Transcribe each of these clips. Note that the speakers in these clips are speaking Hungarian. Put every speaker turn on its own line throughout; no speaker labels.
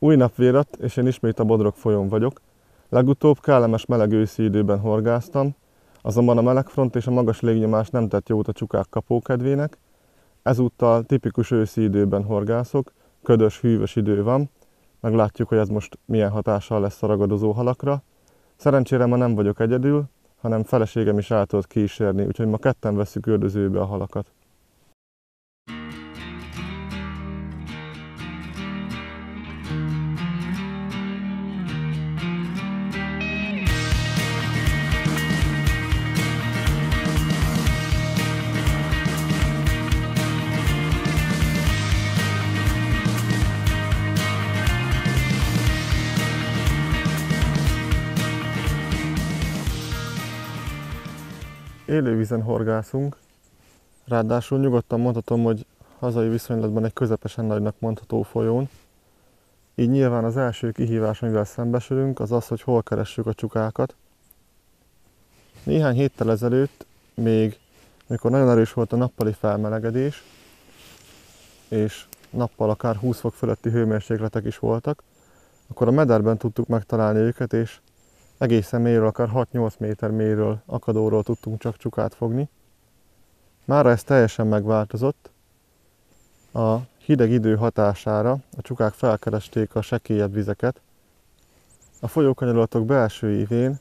Új nap vérat, és én ismét a Bodrog folyón vagyok. Legutóbb kellemes meleg őszi időben horgásztam, azonban a melegfront és a magas légnyomás nem tett jót a csukák kapókedvének. Ezúttal tipikus őszi időben horgászok, ködös, hűvös idő van, meglátjuk, hogy ez most milyen hatással lesz a ragadozó halakra. Szerencsére ma nem vagyok egyedül, hanem feleségem is el tudott kísérni, úgyhogy ma ketten vesszük üldözőbe a halakat. Élővízen horgászunk, ráadásul nyugodtan mondhatom, hogy hazai viszonylatban egy közepesen nagynak mondható folyón. Így nyilván az első kihívás, amivel szembesülünk, az az, hogy hol keressük a csukákat. Néhány héttel ezelőtt, még amikor nagyon erős volt a nappali felmelegedés, és nappal akár 20 fok fölötti hőmérsékletek is voltak, akkor a mederben tudtuk megtalálni őket, és egészen mélyről, akár 6-8 méter mélyről, akadóról tudtunk csak csukát fogni. Mára ez teljesen megváltozott. A hideg idő hatására a csukák felkeresték a sekélyebb vizeket. A folyókanyarulatok belső ívén,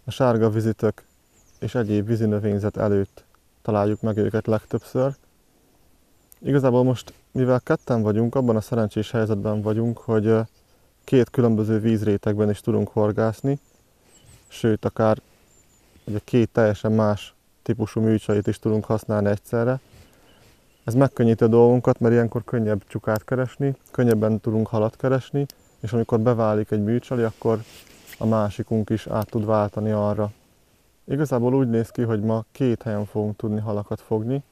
a sárga vizitök és egyéb vízinövényzet előtt találjuk meg őket legtöbbször. Igazából most, mivel ketten vagyunk, abban a szerencsés helyzetben vagyunk, hogy két különböző vízrétegben is tudunk horgászni, sőt, akár ugye két teljesen más típusú műcsait is tudunk használni egyszerre. Ez megkönnyíti a dolgunkat, mert ilyenkor könnyebb csukát keresni, könnyebben tudunk halat keresni, és amikor beválik egy műcsali, akkor a másikunk is át tud váltani arra. Igazából úgy néz ki, hogy ma két helyen fogunk tudni halakat fogni.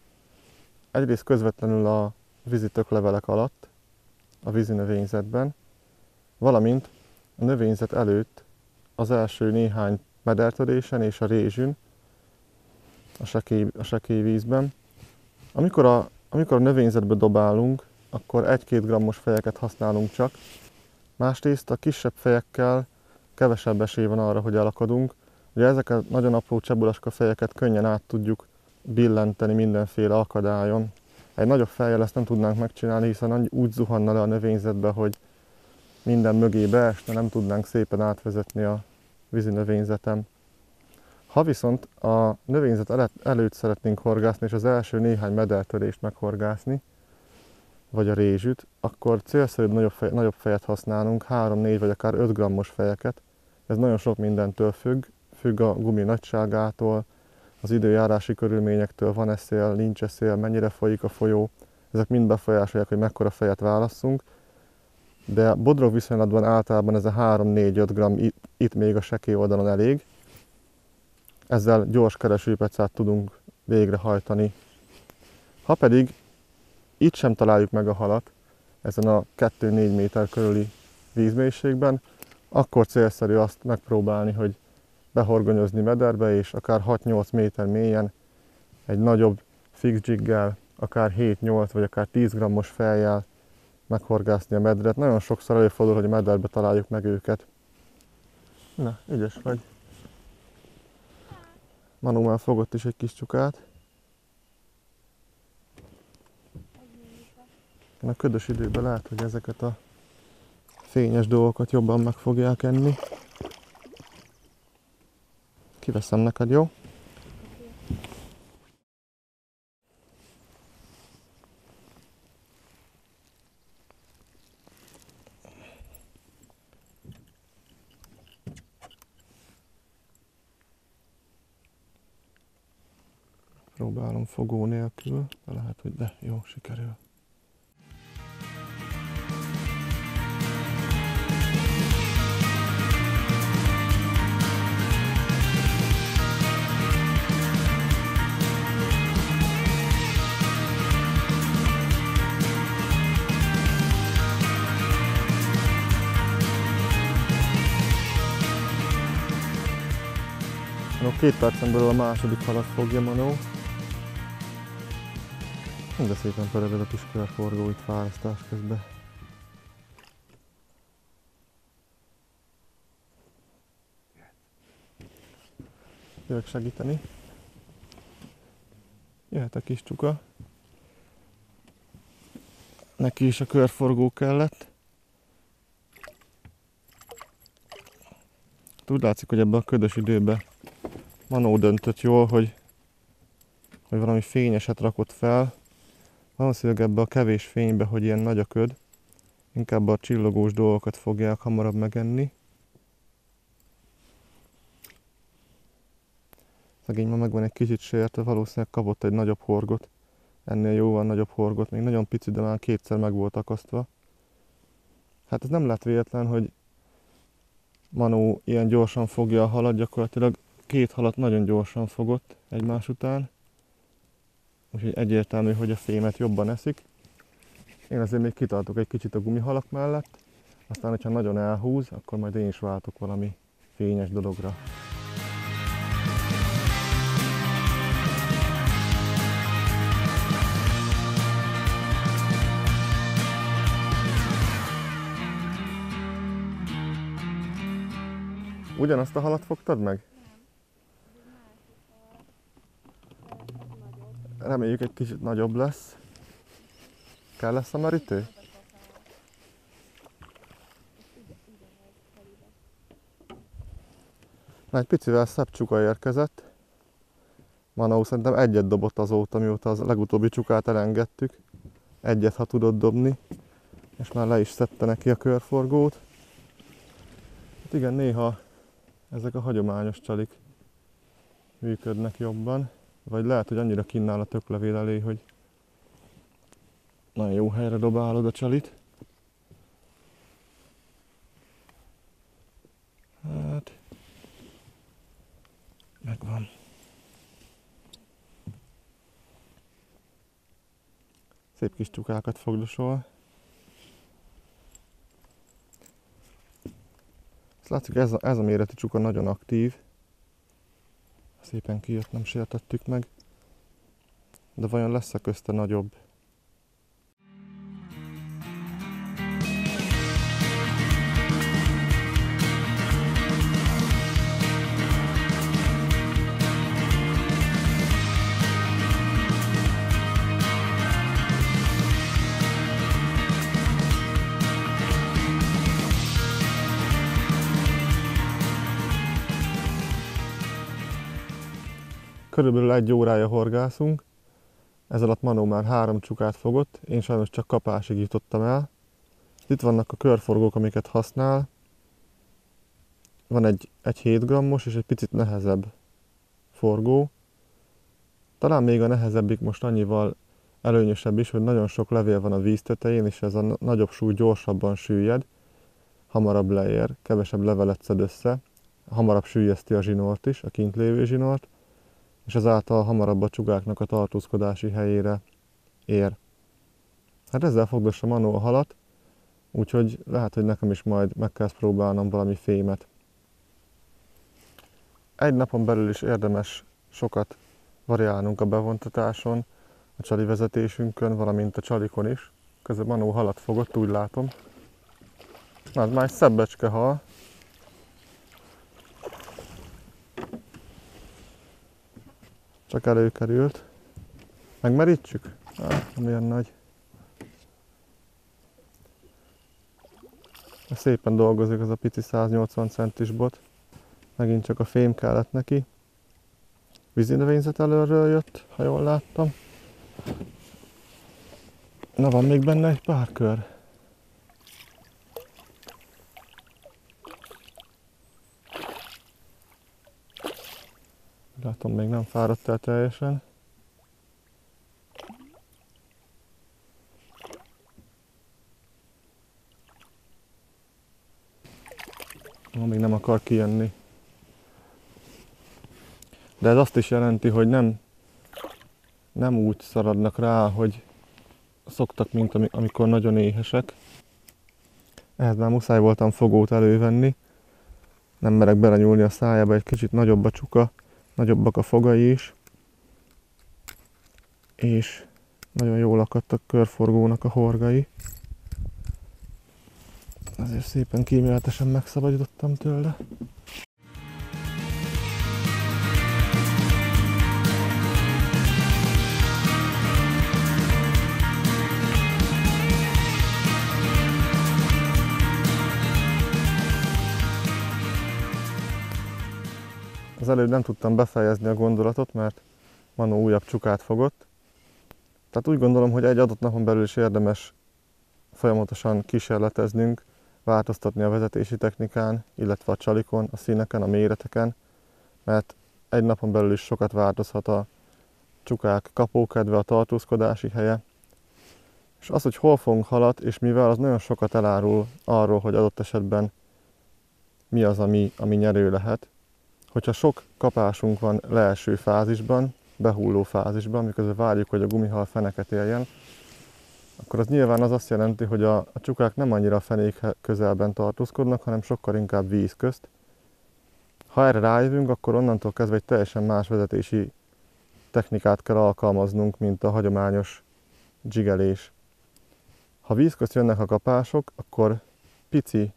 Egyrészt közvetlenül a vízitöklevelek alatt, a vízinövényzetben, valamint a növényzet előtt az első néhány medertörésen és a rézsűn, a sekély vízben. Amikor a növényzetbe dobálunk, akkor 1-2 grammos fejeket használunk csak. Másrészt a kisebb fejekkel kevesebb esély van arra, hogy elakadunk. Ugye ezeket a nagyon apró csebulaska fejeket könnyen át tudjuk billenteni mindenféle akadályon. Egy nagyobb fejjel ezt nem tudnánk megcsinálni, hiszen úgy zuhanna le a növényzetbe, hogy minden mögé beesne, nem tudnánk szépen átvezetni a vízi növényzetem. Ha viszont a növényzet előtt szeretnénk horgászni, és az első néhány medertörést meghorgászni, vagy a rézsűt, akkor célszerűbb nagyobb fejet használunk, 3-4 vagy akár 5 grammos fejeket. Ez nagyon sok mindentől függ a gumi nagyságától, az időjárási körülményektől, van-e szél, nincs-e szél, mennyire folyik a folyó. Ezek mind befolyásolják, hogy mekkora fejet válasszunk. De Bodrog viszonylatban általában ez a 3-4-5 gram itt még a sekély oldalon elég. Ezzel gyors keresőpecát tudunk végrehajtani. Ha pedig itt sem találjuk meg a halat, ezen a 2-4 méter körüli vízmélységben, akkor célszerű azt megpróbálni, hogy behorgonyozni mederbe, és akár 6-8 méter mélyen egy nagyobb fix jiggel, akár 7-8 vagy akár 10 grammos fejjel meghorgászni a medret. Nagyon sokszor előfordul, hogy a mederbe találjuk meg őket. Na, ügyes vagy. Manu már fogott is egy kis csukát. A ködös időben lehet, hogy ezeket a fényes dolgokat jobban meg fogják enni. Kiveszem neked, jó? Próbálom fogó nélkül, de lehet, hogy de jó, sikerül. No, 2 percen belül a második halat fogja Manó. De szépen pörög ez a kis körforgó itt választás közben. Jövök segíteni. Jöhet a kis csuka. Neki is a körforgó kellett. Úgy látszik, hogy ebben a ködös időben Manó döntött jól, hogy valami fényeset rakott fel. Valószínűleg ebbe a kevés fénybe, hogy ilyen nagy a köd, inkább a csillogós dolgokat fogják hamarabb megenni. Szegény ma megvan egy kicsit sértve, valószínűleg kapott egy nagyobb horgot. Ennél jóval nagyobb horgot, még nagyon pici, de már kétszer meg volt akasztva. Hát ez nem lett véletlen, hogy Manó ilyen gyorsan fogja a halat, gyakorlatilag két halat nagyon gyorsan fogott egymás után. Úgyhogy egyértelmű, hogy a fémet jobban eszik. Én azért még kitartok egy kicsit a gumihalak mellett, aztán, hogyha nagyon elhúz, akkor majd én is váltok valami fényes dologra. Ugyanazt a halat fogtad meg? Reméljük egy kicsit nagyobb lesz. Kell lesz a merítő? Na, egy picivel szebb csuka érkezett. Manó szerintem egyet dobott azóta, mióta az legutóbbi csukát elengedtük. Egyet, ha tudott dobni. És már le is szedte neki a körforgót. Hát igen, néha ezek a hagyományos csalik működnek jobban. Vagy lehet, hogy annyira kínál a töklevél elé, hogy nagyon jó helyre dobálod a csalit. Hát, megvan. Szép kis csukákat fogdosol. Ezt látszik, ez a méretű csuka nagyon aktív. Szépen kijött, nem sértettük meg. De vajon lesz-e közte nagyobb? Körülbelül 1 órája horgászunk. Ez alatt Manó már 3 csukát fogott, én sajnos csak kapásig jutottam el. Itt vannak a körforgók, amiket használ. Van egy 7 grammos és egy picit nehezebb forgó. Talán még a nehezebbik most annyival előnyösebb is, hogy nagyon sok levél van a víz tetején, és ez a nagyobb súly gyorsabban süllyed, hamarabb leér, kevesebb levelet szed össze, hamarabb süllyeszti a zsinort is, a kint lévő zsinort, és ezáltal hamarabb a csugáknak a tartózkodási helyére ér. Hát ezzel fogdossa Manó a halat, úgyhogy lehet, hogy nekem is majd meg kell próbálnom valami fémet. Egy napon belül is érdemes sokat variálnunk a bevontatáson, a csali vezetésünkön, valamint a csalikon is. Közben Manó halat fogott, úgy látom. Na, ez már egy szebbecske hal. Csak előkerült. Megmerítsük? Nem olyan nagy. Szépen dolgozik az a pici 180 centis bot. Megint csak a fém kellett neki. Vízinövényzet előről jött, ha jól láttam. Na, van még benne egy pár kör. Látom, még nem fáradt el teljesen. Még nem akar kijönni. De ez azt is jelenti, hogy nem úgy szaradnak rá, hogy szoktak, mint amikor nagyon éhesek. Ehhez már muszáj voltam fogót elővenni. Nem merek belenyúlni a szájába, egy kicsit nagyobb a csuka, nagyobbak a fogai is. És nagyon jól akadtak körforgónak a horgai. Azért szépen kíméletesen megszabadítottam tőle. Az előbb nem tudtam befejezni a gondolatot, mert Manó újabb csukát fogott. Tehát úgy gondolom, hogy egy adott napon belül is érdemes folyamatosan kísérleteznünk, változtatni a vezetési technikán, illetve a csalikon, a színeken, a méreteken, mert egy napon belül is sokat változhat a csukák kapókedve, a tartózkodási helye. És az, hogy hol fogunk halat, és mivel, az nagyon sokat elárul arról, hogy adott esetben mi az, ami nyerő lehet. Hogyha sok kapásunk van leeső fázisban, behulló fázisban, miközben várjuk, hogy a gumihal feneket éljen, akkor az nyilván az azt jelenti, hogy a csukák nem annyira a fenék közelben tartózkodnak, hanem sokkal inkább víz közt. Ha erre rájövünk, akkor onnantól kezdve egy teljesen más vezetési technikát kell alkalmaznunk, mint a hagyományos dzsigelés. Ha víz közt jönnek a kapások, akkor pici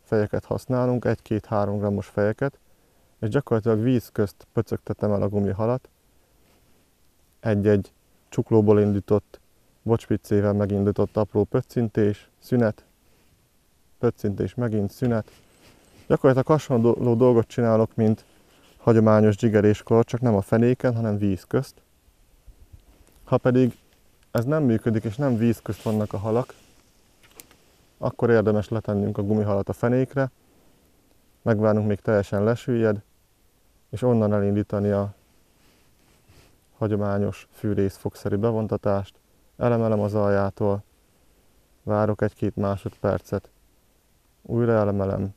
fejeket használunk, 1-2-3 grammos fejeket, és gyakorlatilag víz közt pöcögtetem el a gumihalat. Egy-egy csuklóból indított, bocspiccével megindított apró pöccintés, szünet, pöccintés, megint szünet. Gyakorlatilag hasonló dolgot csinálok, mint hagyományos dzsigeléskor, csak nem a fenéken, hanem víz közt. Ha pedig ez nem működik, és nem víz közt vannak a halak, akkor érdemes letennünk a gumihalat a fenékre, megvárnunk, még teljesen lesüllyed, és onnan elindítani a hagyományos fűrészfogszerű bevontatást. Elemelem az aljától, várok 1-2 másodpercet, újra elemelem,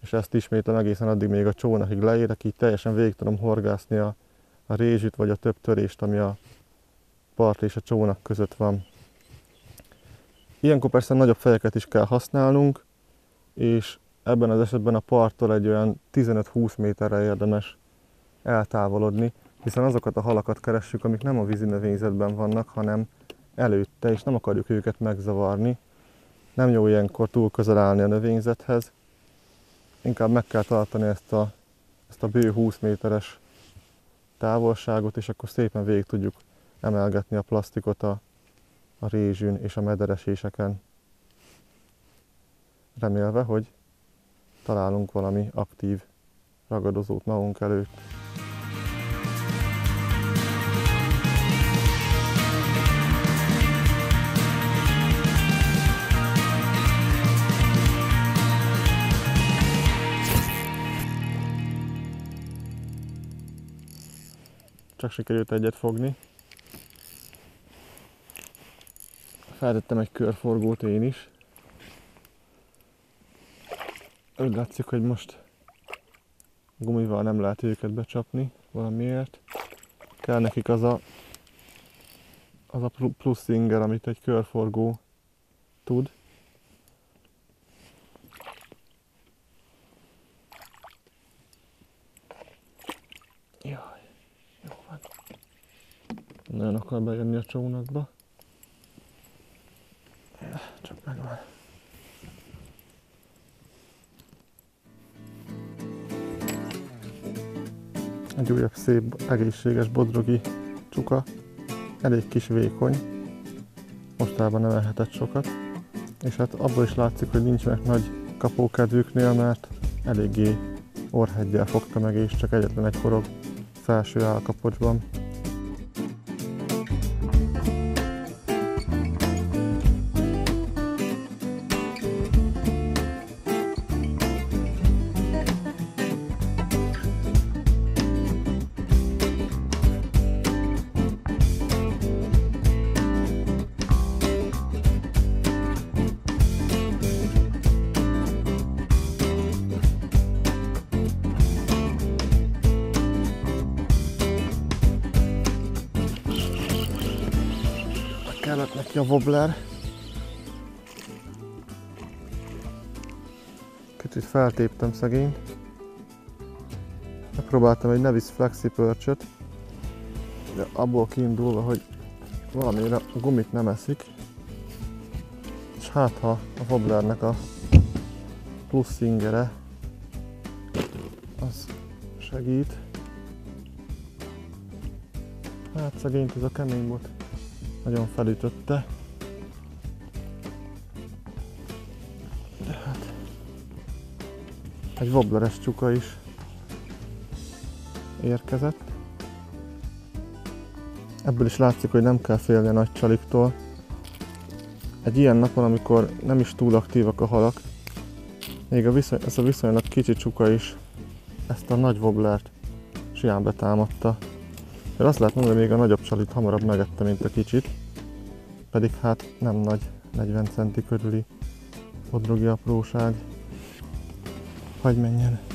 és ezt ismétlem egészen addig, még a csónakig leérek, így teljesen végig tudom horgászni a rézsűt vagy a több törést, ami a part és a csónak között van. Ilyenkor persze nagyobb fejeket is kell használnunk, és ebben az esetben a parttól egy olyan 15-20 méterre érdemes eltávolodni, hiszen azokat a halakat keressük, amik nem a vízi növényzetben vannak, hanem előtte, és nem akarjuk őket megzavarni. Nem jó ilyenkor túl közel állni a növényzethez, inkább meg kell tartani ezt a bő 20 méteres távolságot, és akkor szépen végig tudjuk emelgetni a plasztikot a rézsűn és a medereséseken. Remélve, hogy találunk valami aktív ragadozót magunk előtt. Csak sikerült egyet fogni. Feltettem egy körforgót én is. Úgy látszik, hogy most gumival nem lehet őket becsapni valamiért. Kell nekik az a plusz inger, amit egy körforgó tud. Jaj, jó van. Nagyon akar bejönni a csónakba. Csak megvan. Egy újabb szép, egészséges bodrogi csuka. Elég kis vékony. Mostában nem ehetett sokat. És hát abból is látszik, hogy nincsenek nagy kapókedvüknél, mert eléggé orrheggyel fogta meg, és csak egyetlen egy forog felső állkapocsban. Kellett neki a wobbler. Kicsit feltéptem szegényt. Megpróbáltam egy Nevis Flexi pörcsöt, de abból kiindulva, hogy valamire a gumit nem eszik, és hát ha a wobblernek a plusz ingere az segít. Hát szegényt ez a kemény volt. Nagyon felütötte. De hát egy wobbleres csuka is érkezett. Ebből is látszik, hogy nem kell félni a nagy csaliktól. Egy ilyen napon, amikor nem is túl aktívak a halak, még ez a viszonylag kicsi csuka is ezt a nagy wobblert simán betámadta. De azt lehet mondani, hogy még a nagyobb csalit hamarabb megette, mint a kicsit. Pedig hát nem nagy, 40 centi körüli odrogi apróság. Hagy menjen!